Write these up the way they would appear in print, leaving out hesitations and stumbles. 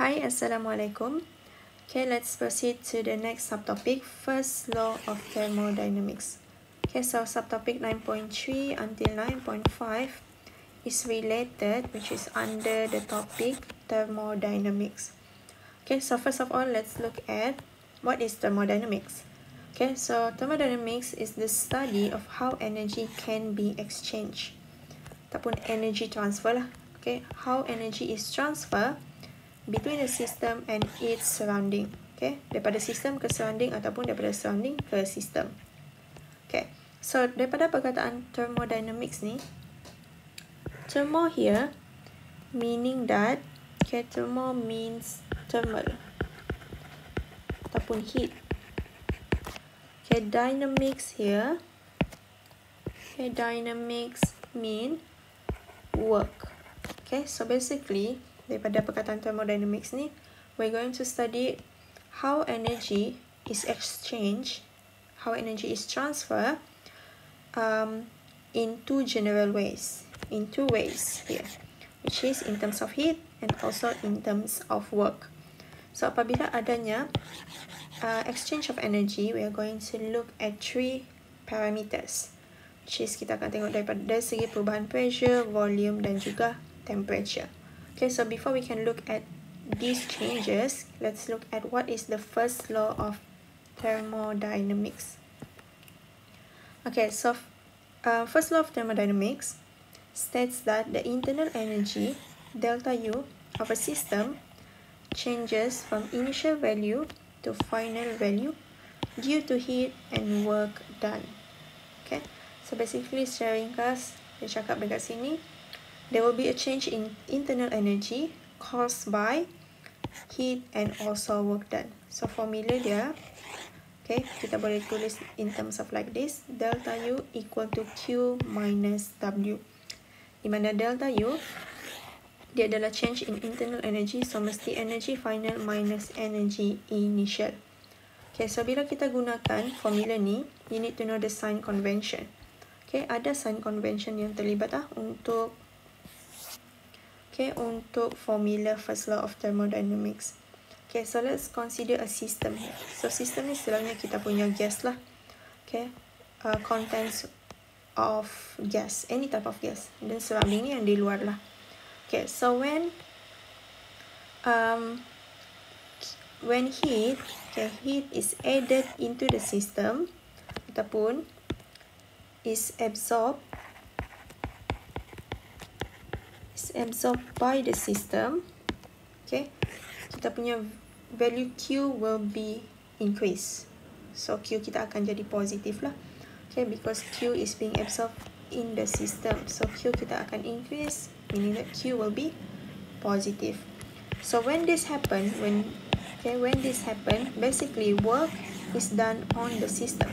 Hi, Assalamualaikum. Okay, let's proceed to the next subtopic, first law of thermodynamics. Okay, so subtopic 9.3 until 9.5 is related, which is under the topic thermodynamics. Okay, so first of all, let's look at what is thermodynamics. Okay, so thermodynamics is the study of how energy can be exchanged. Ataupun energy transfer lah. Okay, how energy is transferred between the system and its surrounding. Okay, daripada sistem ke surrounding ataupun daripada surrounding ke sistem. Okay, so daripada perkataan thermodynamics ni, thermo here meaning that, okay, thermo means thermal ataupun heat. Okay, dynamics here, okay, dynamics mean work. Okay, so basically daripada perkataan thermodynamics ni, we're going to study how energy is exchanged, how energy is transferred in two general ways, in two ways here, which is in terms of heat and also in terms of work. So apabila adanya exchange of energy, we are going to look at three parameters, which is kita akan tengok daripada segi perubahan pressure, volume dan juga temperature. Okay, so before we can look at these changes, let's look at what is the first law of thermodynamics. Okay, so first law of thermodynamics states that the internal energy, delta U, of a system changes from initial value to final value due to heat and work done. Okay, so basically secara ringkas, dia cakap dekat sini, there will be a change in internal energy caused by heat and also work done. So formula dia, okay, kita boleh tulis in terms of like this, delta U equal to Q minus W. Di mana delta U, dia adalah change in internal energy, so mesti energy final minus energy initial. Okay, so bila kita gunakan formula ni, you need to know the sign convention. Okay, ada sign convention yang terlibat untuk formula first law of thermodynamics. Okay, so let's consider a system here. So system ni istilahnya kita punya gas lah. Okay, contents of gas, any type of gas, dan surrounding ni yang di luar lah. Okay, so when heat, okay, heat is added into the system ataupun is absorbed by the system, okay, kita punya value Q will be increased. So Q kita akan jadi positif lah. Okay, because Q is being absorbed in the system. So Q kita akan increase, meaning that Q will be positive. So when this happen, basically work is done on the system.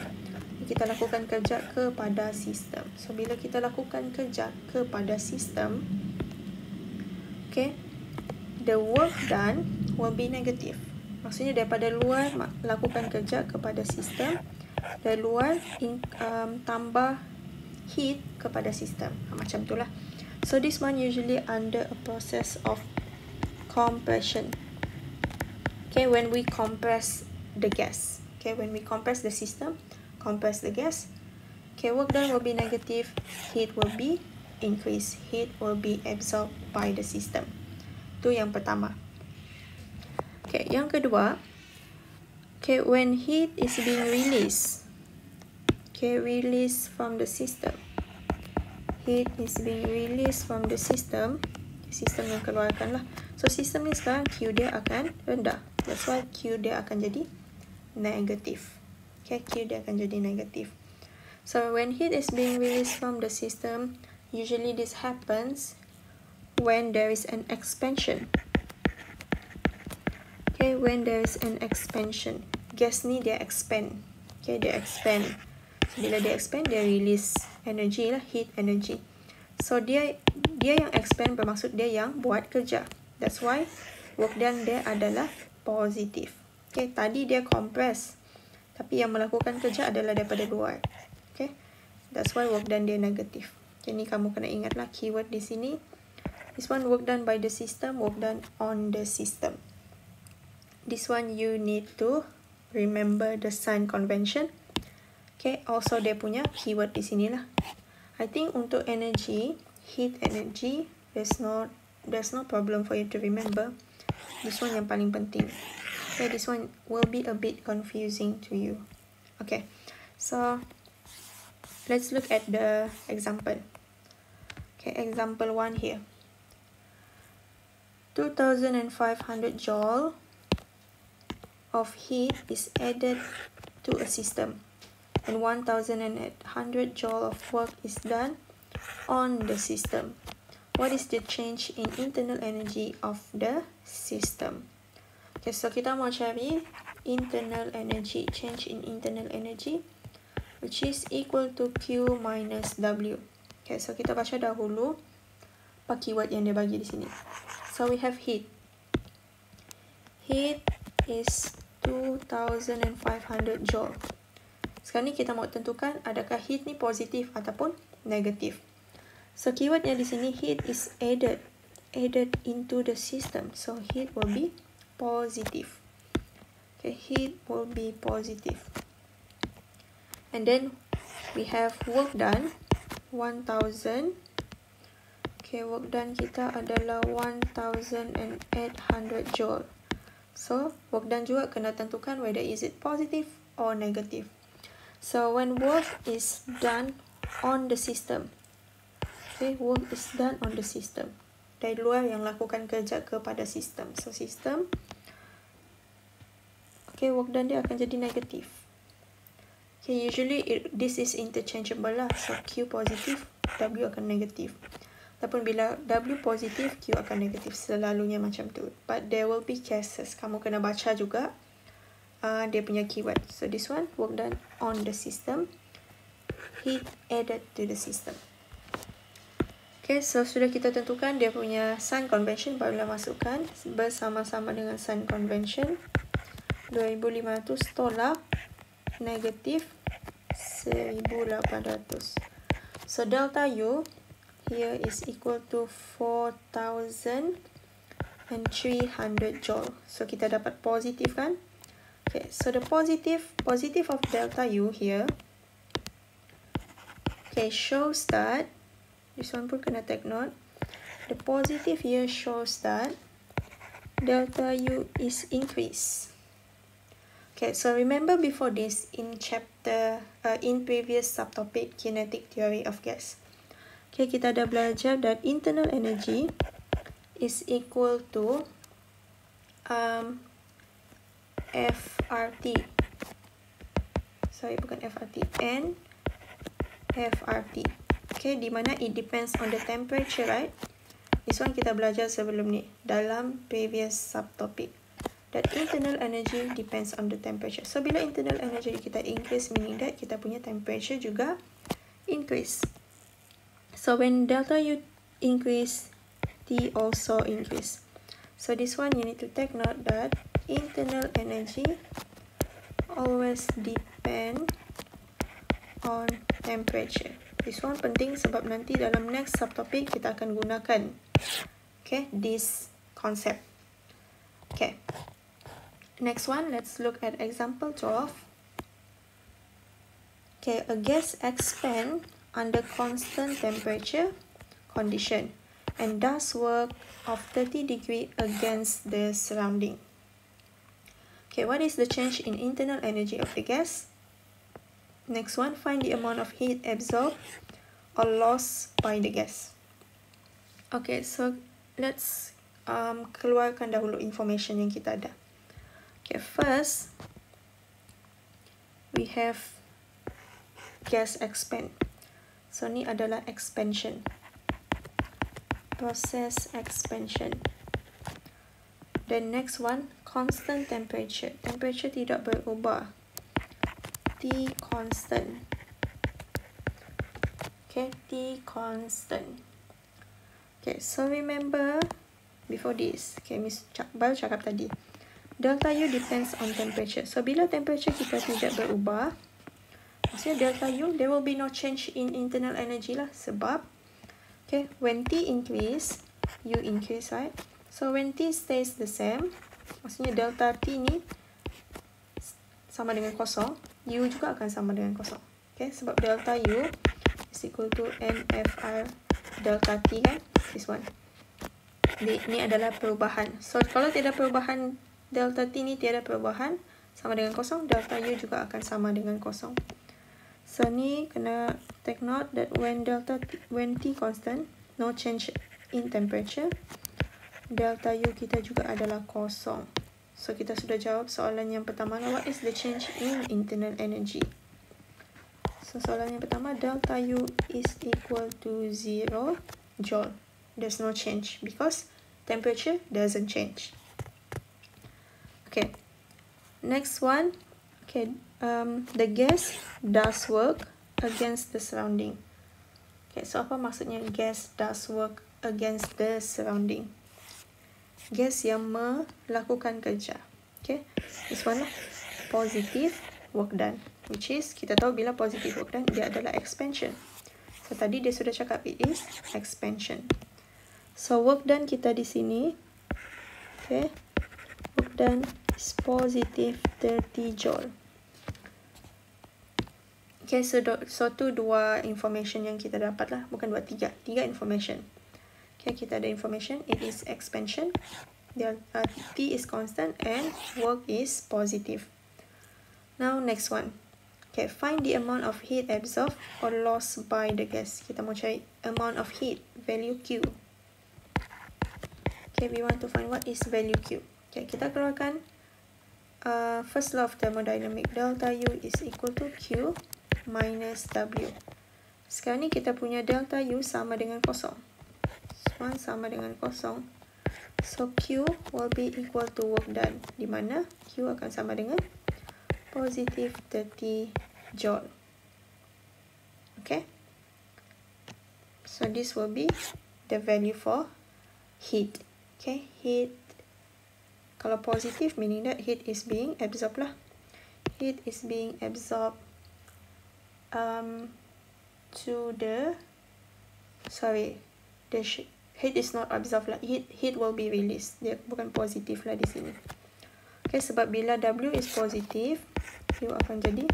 Kita lakukan kerja kepada sistem. So bila kita lakukan kerja kepada sistem, okay, the work done will be negative. Maksudnya daripada luar lakukan kerja kepada sistem, dari luar tambah heat kepada sistem. Macam itulah. So this one usually under a process of compression. Okay, when we compress the gas. Okay, when we compress the system, compress the gas. Okay, work done will be negative, heat will be increased, heat will be absorbed by the system. Itu yang pertama. Okay, yang kedua, okay, when heat is being released, okay, released from the system. Heat is being released from the system. Sistem yang keluarkan lah. So sistem ni sekarang Q dia akan rendah. That's why Q dia akan jadi negatif. Okay, Q dia akan jadi negatif. So when heat is being released from the system, usually this happens when there is an expansion. Okay, when there is an expansion, gas ni dia expand. Okay, dia expand. So, bila dia expand, dia release energy lah, heat energy. So dia yang expand bermaksud dia yang buat kerja. That's why work done dia adalah positif. Okay, tadi dia compress, tapi yang melakukan kerja adalah daripada luar. Okay, that's why work done dia negatif. Okay, ni kamu kena ingatlah keyword di sini. This one work done by the system, work done on the system. this one you need to remember the sign convention. Okay, also dia punya keyword di sini lah. I think untuk energy, heat energy, there's no problem for you to remember. This one yang paling penting. Okay, this one will be a bit confusing to you. Okay, so let's look at the example. Okay, example 1 here. 2,500 joule of heat is added to a system, and 1,800 joule of work is done on the system. What is the change in internal energy of the system? Okay, so kita mau cari internal energy, change in internal energy, which is equal to Q minus W. Okay, so kita baca dahulu apa keyword yang dia bagi di sini. So we have heat. Heat is 2,500 joule. Sekarang ni kita mau tentukan adakah heat ni positif ataupun negatif. So keywordnya di sini heat is added into the system. So heat will be positive. Okay, heat will be positive. And then we have work done 1,000. Okay, work done kita adalah 1,800 joule. So work done juga kena tentukan whether is it positive or negative. So when work is done on the system, okay, work is done on the system. Dari luar yang lakukan kerja kepada sistem. So sistem, okay, work done dia akan jadi negatif. Okay, usually this is interchangeable lah. So Q positif, W akan negatif. Ataupun bila W positif, Q akan negatif. Selalunya macam tu. But there will be cases. Kamu kena baca juga dia punya keyword. So this one, work done on the system. Heat added to the system. Okay, so sudah kita tentukan dia punya sign convention. Barulah masukkan bersama-sama dengan sign convention. 2,500 tolak negatif 1,800. So delta U here is equal to 4,300 joule. So kita dapat positif kan? Okay, so the positive of delta U here, okay, shows that, this one pun kena take note, the positive here shows that delta U is increased. Okay, so remember before this in previous subtopic kinetic theory of gas. Okay, kita dah belajar that internal energy is equal to FRT. Sorry, bukan FRT. N FRT. Okay, di mana it depends on the temperature, right? This one kita belajar sebelum ni dalam previous subtopic. That internal energy depends on the temperature. So bila internal energy kita increase, meaning that kita punya temperature juga increase. So when delta U increase, T also increase. So this one you need to take note that internal energy always depend on temperature. This one penting sebab nanti dalam next subtopic kita akan gunakan, okay, this concept. Okay. Next one, let's look at example 12. Okay, a gas expands under constant temperature condition and does work of 30 degrees against the surrounding. Okay, what is the change in internal energy of the gas? Next one, find the amount of heat absorbed or lost by the gas. Okay, so let's keluarkan dahulu information yang kita ada. Okay, first we have gas expand. So ni adalah expansion. Process expansion. Then next one, constant temperature. Temperature tidak berubah. T constant. Okay, T constant. Okay, so remember before this, okay, Miss baru cakap tadi. Delta U depends on temperature. So bila temperature kita tidak berubah, maksudnya delta U, there will be no change in internal energy lah. Sebab, okay, when T increase, U increase, right? So when T stays the same, Maksudnya delta T ni sama dengan kosong, U juga akan sama dengan kosong. Okay, sebab delta U is equal to NFR delta T kan, this one. Ini adalah perubahan. So, kalau tiada perubahan, delta T ni tiada perubahan, sama dengan kosong, delta U juga akan sama dengan kosong. So, ni kena take note that when T constant, no change in temperature, delta U kita juga adalah kosong. So, kita sudah jawab soalan yang pertama. What is the change in internal energy? So, soalan yang pertama, delta U is equal to 0 joule. There's no change because temperature doesn't change. Okay. Next one. Okay. The gas does work against the surrounding. Okay. So, apa maksudnya gas does work against the surrounding? Gas yang melakukan kerja. Okay. This one lah. Positive work done. Which is, kita tahu bila positive work done, dia adalah expansion. So, tadi dia sudah cakap it is expansion. So, work done kita di sini. Okay. Work done is positive 30 joule. Okay, so tu dua information yang kita dapat lah. Bukan dua, tiga. Tiga information. Okay, kita ada information. It is expansion. T is constant and work is positive. Now, next one. Okay, find the amount of heat absorbed or lost by the gas. Kita mau cari amount of heat, value Q. Okay, we want to find what is value Q. Okay, kita keluarkan first law of thermodynamic. Delta U is equal to Q minus W. Sekarang ni kita punya delta U sama dengan kosong. This one sama dengan kosong. So, Q will be equal to work done. Di mana Q akan sama dengan positive 30 joule. Okay. So, this will be the value for heat. Okay. Heat. Kalau positive, meaning that heat is being absorbed lah. Heat is being absorbed to the... Sorry. The heat is not absorbed lah. Heat will be released. Dia bukan positif lah di sini. Okay, sebab bila W is positif, U akan jadi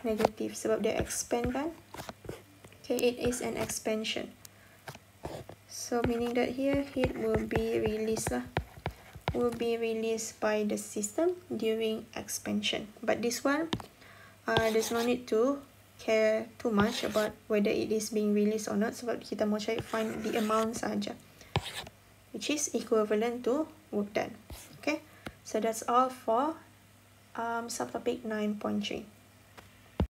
negatif. Sebab dia expand kan. Okay, it is an expansion. So, meaning that here, heat will be released lah. Will be released by the system during expansion. But this one, there's no need to care too much about whether it is being released or not, sebab kita mau cari find the amount saja, which is equivalent to work done. Okay, so that's all for subtopic 9.3.